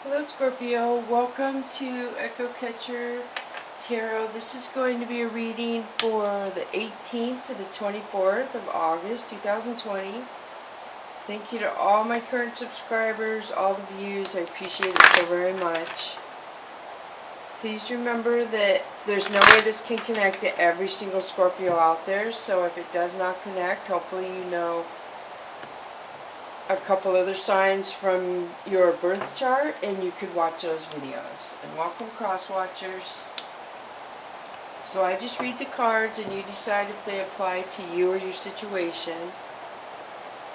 Hello Scorpio, welcome to Echo Catcher Tarot. This is going to be a reading for the 18th to the 24th of August 2020. Thank you to all my current subscribers, all the views, I appreciate it so very much. Please remember that there's no way this can connect to every single Scorpio out there, so if it does not connect, hopefully you know a couple other signs from your birth chart and you could watch those videos. And welcome cross watchers. So I just read the cards and you decide if they apply to you or your situation,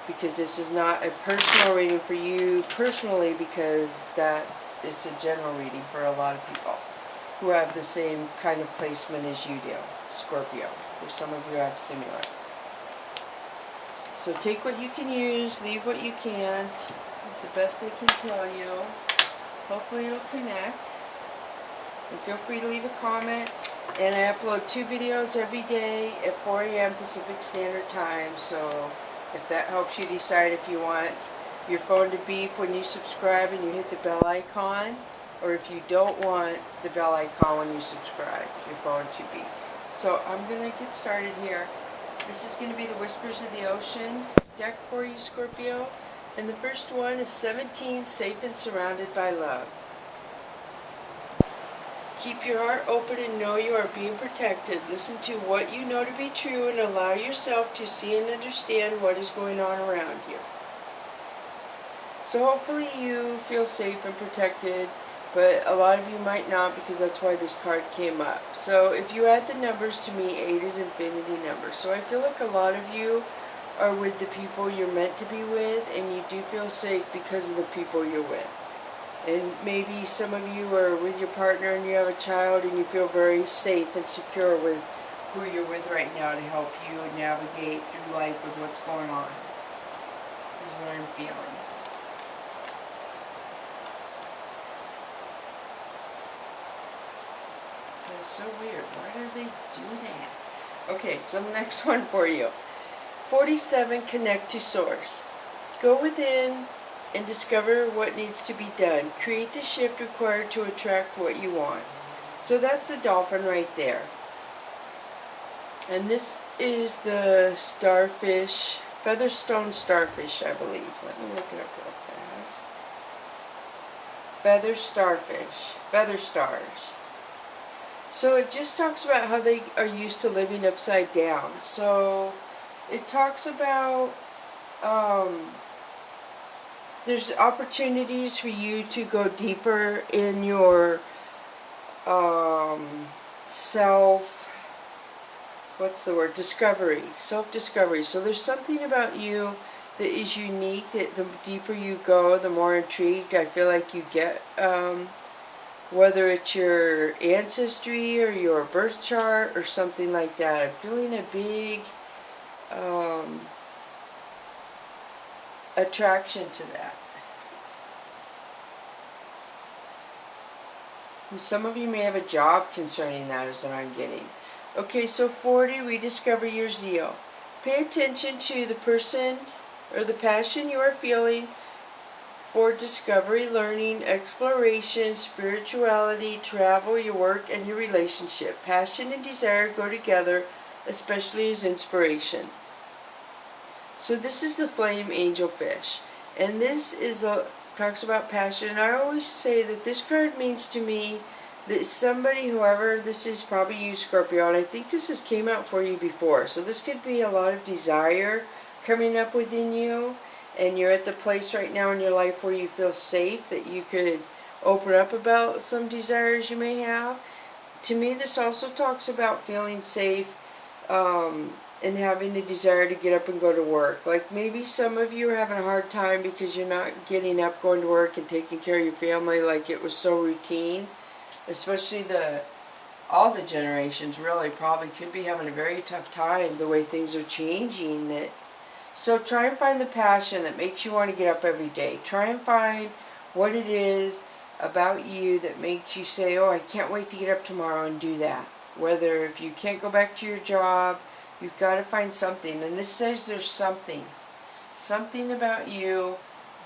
because this is not a personal reading for you personally, because that it's a general reading for a lot of people who have the same kind of placement as you do, Scorpio. For some of you have similar. So take what you can use, leave what you can't. It's the best I can tell you. Hopefully it'll connect. And feel free to leave a comment. And I upload 2 videos every day at 4 a.m. Pacific Standard Time. So if that helps you decide if you want your phone to beep when you subscribe and you hit the bell icon, or if you don't want the bell icon when you subscribe, your phone to beep. So I'm going to get started here. This is going to be the Whispers of the Ocean deck for you, Scorpio. And the first one is 17, Safe and Surrounded by Love. Keep your heart open and know you are being protected. Listen to what you know to be true and allow yourself to see and understand what is going on around you. So hopefully you feel safe and protected, but a lot of you might not, because that's why this card came up. So if you add the numbers to me, 8 is infinity number. So I feel like a lot of you are with the people you're meant to be with, and you do feel safe because of the people you're with. And maybe some of you are with your partner and you have a child and you feel very safe and secure with who you're with right now to help you navigate through life with what's going on. This is what I'm feeling. That's so weird. Why do they do that? Okay, so the next one for you. 47, Connect to Source. Go within and discover what needs to be done. Create the shift required to attract what you want. So that's the dolphin right there. And this is the starfish, featherstone starfish, I believe. Let me look it up real fast. Feather starfish, feather stars. So it just talks about how they are used to living upside down. So it talks about there's opportunities for you to go deeper in your discovery, self-discovery. So there's something about you that is unique, that the deeper you go, the more intrigued I feel like you get, whether it's your ancestry or your birth chart or something like that. I'm feeling a big attraction to that. And some of you may have a job concerning that, is what I'm getting. Okay, so 40, rediscover your zeal. Pay attention to the person or the passion you are feeling for discovery, learning, exploration, spirituality, travel, your work, and your relationship. Passion and desire go together, especially as inspiration. So this is the flame angelfish, and this is talks about passion. And I always say that this card means to me that somebody, whoever this is, probably you, Scorpio, and I think this has came out for you before. So this could be a lot of desire coming up within you, and you're at the place right now in your life where you feel safe, that you could open up about some desires you may have. To me, this also talks about feeling safe and having the desire to get up and go to work. Like maybe some of you are having a hard time because you're not getting up, going to work, and taking care of your family like it was so routine. Especially all the generations really probably could be having a very tough time the way things are changing. So try and find the passion that makes you want to get up every day. Try and find what it is about you that makes you say, oh, I can't wait to get up tomorrow and do that. Whether if you can't go back to your job, you've got to find something. And this says there's something about you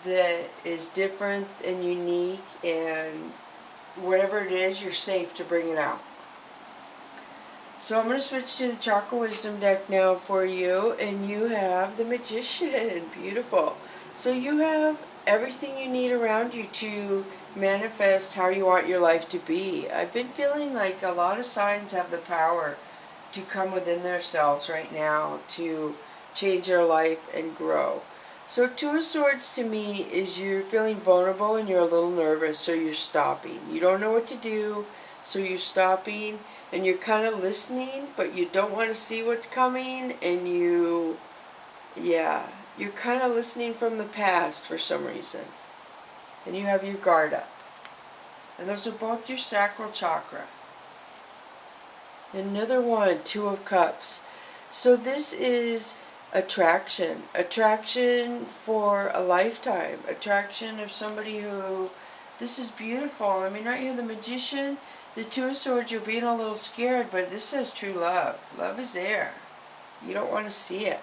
that is different and unique, and whatever it is, you're safe to bring it out. So I'm going to switch to the Chakra Wisdom deck now for you, and you have the Magician. Beautiful. So you have everything you need around you to manifest how you want your life to be. I've been feeling like a lot of signs have the power to come within themselves right now to change their life and grow. So Two of Swords to me is you're feeling vulnerable and you're a little nervous, so you're stopping. You don't know what to do, so you're stopping, and you're kind of listening, but you don't want to see what's coming, and you're kind of listening from the past for some reason. And you have your guard up. And those are both your sacral chakra. Another one, Two of Cups. So this is attraction. Attraction for a lifetime. Attraction of somebody who, this is beautiful. I mean, right here, the Magician, the Two of Swords, you're being a little scared, but this says true love. Love is there. You don't want to see it.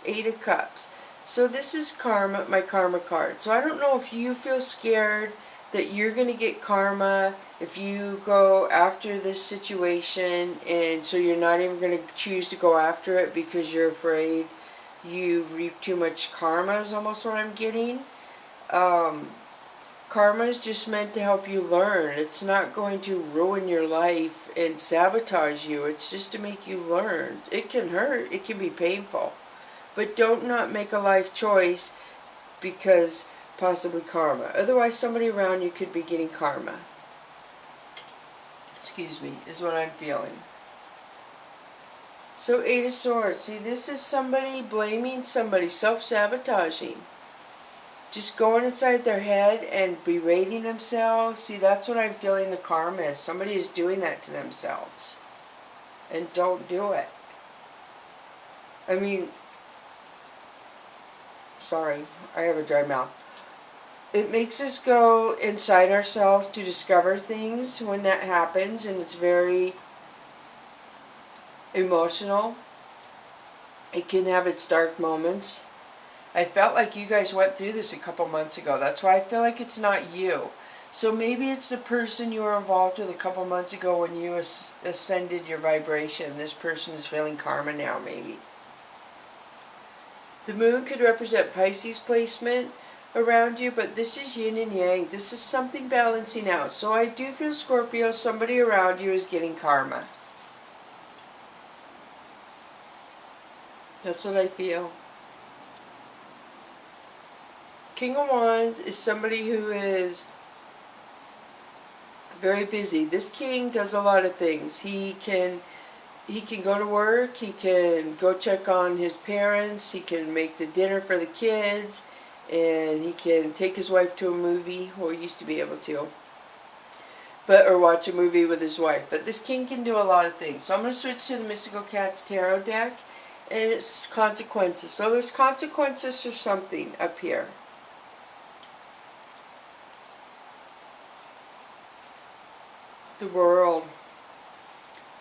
Eight of Cups. So this is karma, my karma card. So I don't know if you feel scared that you're going to get karma if you go after this situation, and so you're not even going to choose to go after it because you're afraid you reap too much karma, is almost what I'm getting. Karma is just meant to help you learn. It's not going to ruin your life and sabotage you. It's just to make you learn. It can hurt. It can be painful. But don't not make a life choice because possibly karma. Otherwise, somebody around you could be getting karma. Excuse me, is what I'm feeling. So Eight of Swords. See, this is somebody blaming somebody, self-sabotaging. Just going inside their head and berating themselves. See, that's what I'm feeling the karma is. Somebody is doing that to themselves. And don't do it. I mean, sorry, I have a dry mouth. It makes us go inside ourselves to discover things when that happens, and it's very emotional. It can have its dark moments. I felt like you guys went through this a couple months ago. That's why I feel like it's not you. So maybe it's the person you were involved with a couple months ago when you ascended your vibration. This person is feeling karma now, maybe. The moon could represent Pisces placement around you, but this is yin and yang. This is something balancing out. So I do feel, Scorpio, somebody around you is getting karma. That's what I feel. King of Wands is somebody who is very busy. This king does a lot of things. He can go to work, he can go check on his parents, he can make the dinner for the kids, and he can take his wife to a movie, or used to be able to, or watch a movie with his wife. But this king can do a lot of things. So I'm going to switch to the Mystical Cats Tarot deck, and it's consequences. So there's consequences for something up here. The World.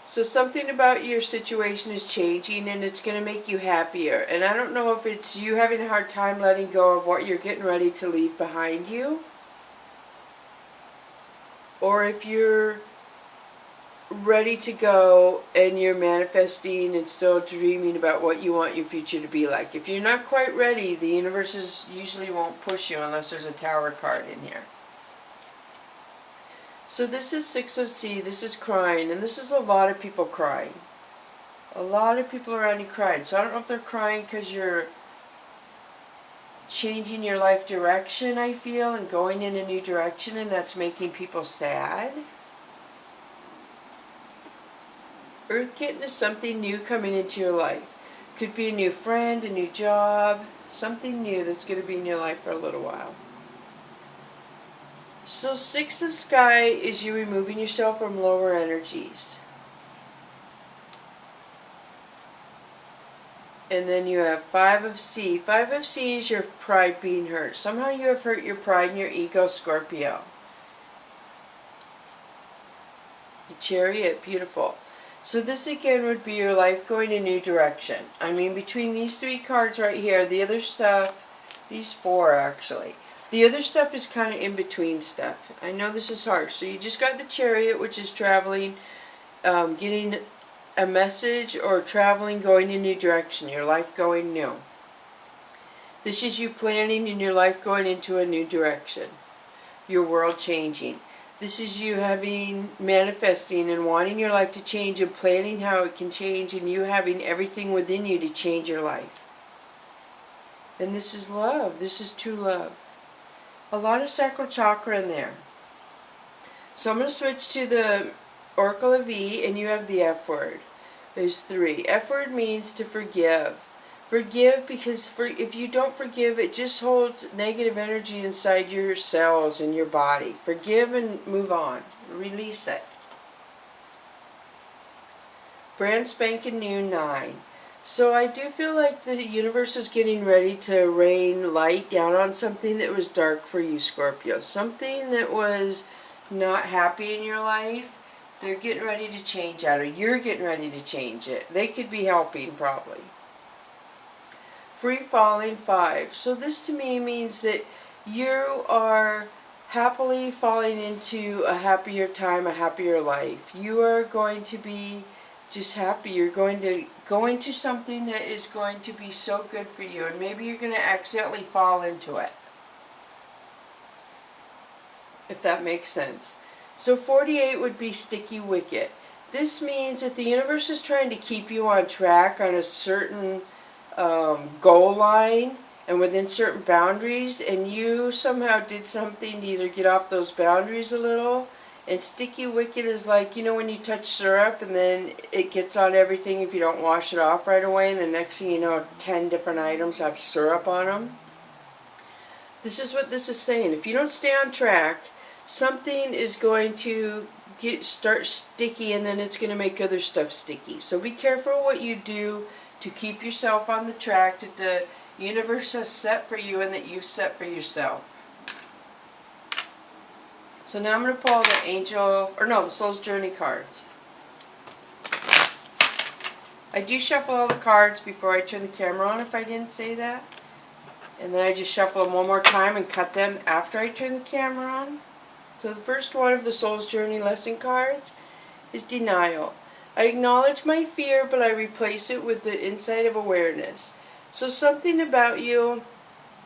So something about your situation is changing, and it's going to make you happier. And I don't know if it's you having a hard time letting go of what you're getting ready to leave behind you, or if you're ready to go and you're manifesting and still dreaming about what you want your future to be like. If you're not quite ready, the universe usually won't push you unless there's a Tower card in here. So this is Six of Sea, this is crying, and this is a lot of people crying. A lot of people around you crying. So I don't know if they're crying because you're changing your life direction, I feel, and going in a new direction, and that's making people sad. Earth Kitten is something new coming into your life. Could be a new friend, a new job, something new that's going to be in your life for a little while. So Six of Sky is you removing yourself from lower energies. And then you have Five of Sea. Five of Sea is your pride being hurt. Somehow you have hurt your pride and your ego, Scorpio. The Chariot, beautiful. So this again would be your life going a new direction. I mean, between these three cards right here, the other stuff, these four actually, The other stuff is kind of in between stuff. I know this is hard. So you just got the Chariot, which is traveling, getting a message, or traveling, going in a new direction, your life going new. This is you planning in your life going into a new direction, your world changing. This is you manifesting and wanting your life to change and planning how it can change, and you having everything within you to change your life. And this is love. This is true love. A lot of sacral chakra in there. So I'm going to switch to the Oracle of E, and you have the F word. There's 3. F word means to forgive. Forgive, because if you don't forgive, it just holds negative energy inside your cells and your body. Forgive and move on. Release it. Brand spanking new 9. So I do feel like the universe is getting ready to rain light down on something that was dark for you, Scorpio. Something that was not happy in your life. They're getting ready to change that, or you're getting ready to change it. They could be helping, probably. Free falling 5. So this to me means that you are happily falling into a happier time, a happier life. You are going to be just happy. You're going to go into something that is going to be so good for you, and maybe you're going to accidentally fall into it, if that makes sense. So 48 would be sticky wicket. This means that the universe is trying to keep you on track on a certain goal line and within certain boundaries, and you somehow did something to either get off those boundaries a little. And sticky wicket is like, you know, when you touch syrup and then it gets on everything if you don't wash it off right away, and the next thing you know 10 different items have syrup on them. This is what this is saying. If you don't stay on track, something is going to start sticky, and then it's going to make other stuff sticky. So be careful what you do to keep yourself on the track that the universe has set for you and that you've set for yourself. So now I'm going to pull the Soul's Journey cards. I do shuffle all the cards before I turn the camera on, if I didn't say that. And then I just shuffle them one more time and cut them after I turn the camera on. So the first one of the Soul's Journey lesson cards is denial. I acknowledge my fear, but I replace it with the insight of awareness. So something about you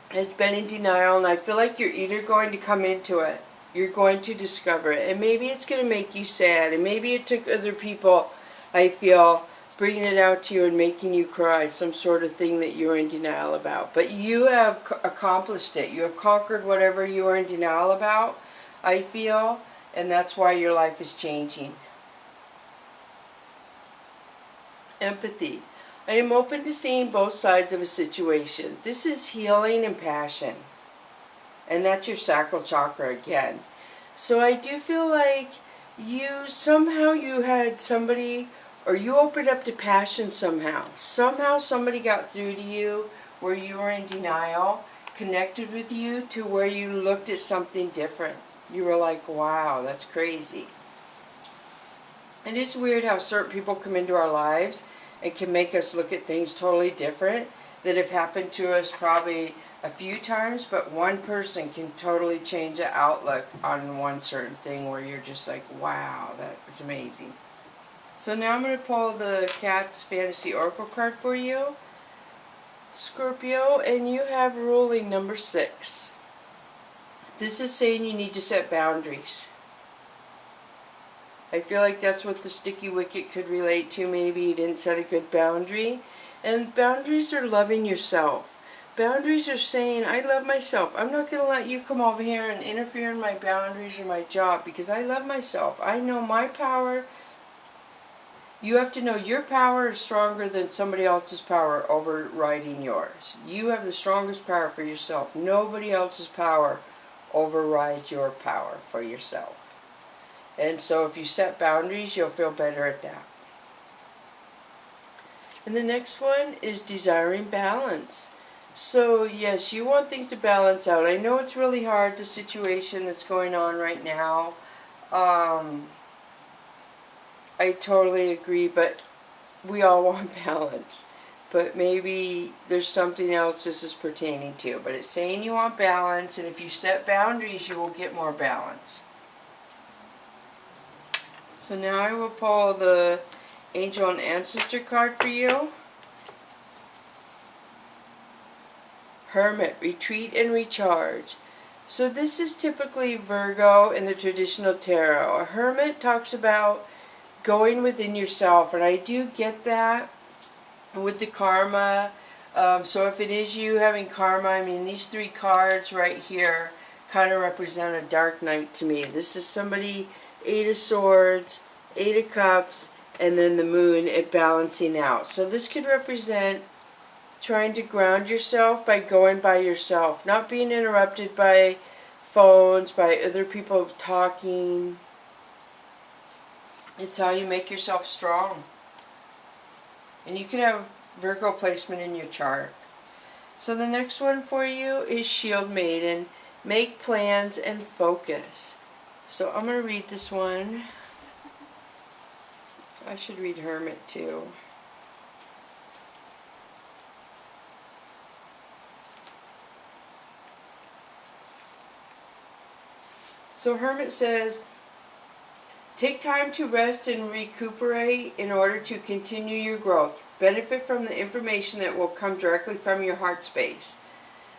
has been in denial, and I feel like you're either going to come into it, you're going to discover it, and maybe it's going to make you sad, and maybe it took other people, I feel, bringing it out to you and making you cry, some sort of thing that you were in denial about. But you have accomplished it. You have conquered whatever you were in denial about, I feel, and that's why your life is changing. Empathy. I am open to seeing both sides of a situation. This is healing and passion. And that's your sacral chakra again. So I do feel like you had somebody, or you opened up to passion somehow. Somehow somebody got through to you where you were in denial, connected with you to where you looked at something different. You were like, wow, that's crazy. And it's weird how certain people come into our lives and can make us look at things totally different that have happened to us probably a few times, but one person can totally change the outlook on one certain thing where you're just like, wow, that is amazing. So now I'm going to pull the Cat's Fantasy Oracle card for you, Scorpio, and you have ruling number 6. This is saying you need to set boundaries. I feel like that's what the sticky wicket could relate to. Maybe you didn't set a good boundary. And boundaries are loving yourself. Boundaries are saying, I love myself. I'm not going to let you come over here and interfere in my boundaries or my job, because I love myself. I know my power. You have to know your power is stronger than somebody else's power overriding yours. You have the strongest power for yourself. Nobody else's power overrides your power for yourself. And so if you set boundaries, you'll feel better at that. And the next one is desiring balance. So yes, you want things to balance out. I know it's really hard, the situation that's going on right now. I totally agree, but we all want balance. but maybe there's something else this is pertaining to. But it's saying you want balance, and if you set boundaries, you will get more balance. So now I will pull the Angel and Ancestor card for you. Hermit, retreat and recharge. So this is typically Virgo in the traditional tarot. A hermit talks about going within yourself, and I do get that with the karma. So if it is you having karma, I mean, these three cards right here kind of represent a dark night to me. This is somebody, 8 of Swords, 8 of Cups, and then the Moon, it balancing out. So this could represent trying to ground yourself by going by yourself, not being interrupted by phones, by other people talking. It's how you make yourself strong. And you can have Virgo placement in your chart. So the next one for you is Shield Maiden. Make plans and focus. So I'm going to read this one. I should read Hermit too. So Hermit says, take time to rest and recuperate in order to continue your growth. Benefit from the information that will come directly from your heart space.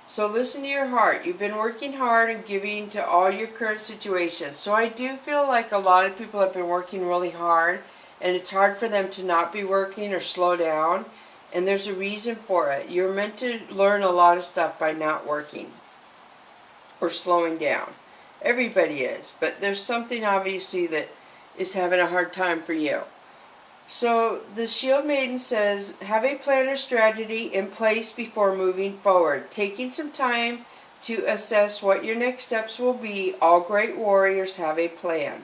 So listen to your heart. You've been working hard and giving to all your current situations. So I do feel like a lot of people have been working really hard, and it's hard for them to not be working or slow down. And there's a reason for it. You're meant to learn a lot of stuff by not working or slowing down. Everybody is, but there's something obviously that is having a hard time for you. So the Shield Maiden says, have a plan or strategy in place before moving forward. Taking some time to assess what your next steps will be. All great warriors have a plan.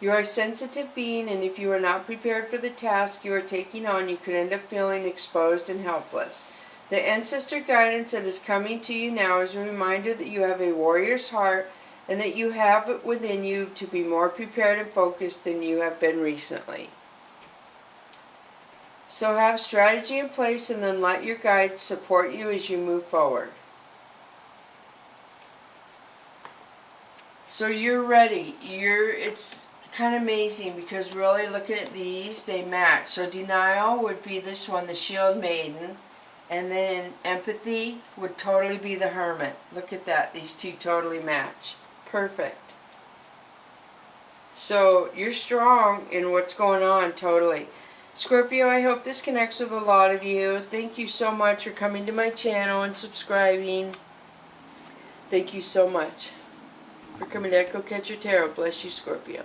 You are a sensitive being, and if you are not prepared for the task you are taking on, you could end up feeling exposed and helpless. The ancestor guidance that is coming to you now is a reminder that you have a warrior's heart and that you have it within you to be more prepared and focused than you have been recently. So have strategy in place, and then let your guides support you as you move forward. So you're ready. It's kind of amazing because really looking at these, they match. So denial would be this one, the Shield Maiden. And then empathy would totally be the Hermit. Look at that. These two totally match. Perfect. So you're strong in what's going on, totally. Scorpio, I hope this connects with a lot of you. Thank you so much for coming to my channel and subscribing. Thank you so much for coming to Echo Catcher Tarot. Bless you, Scorpio.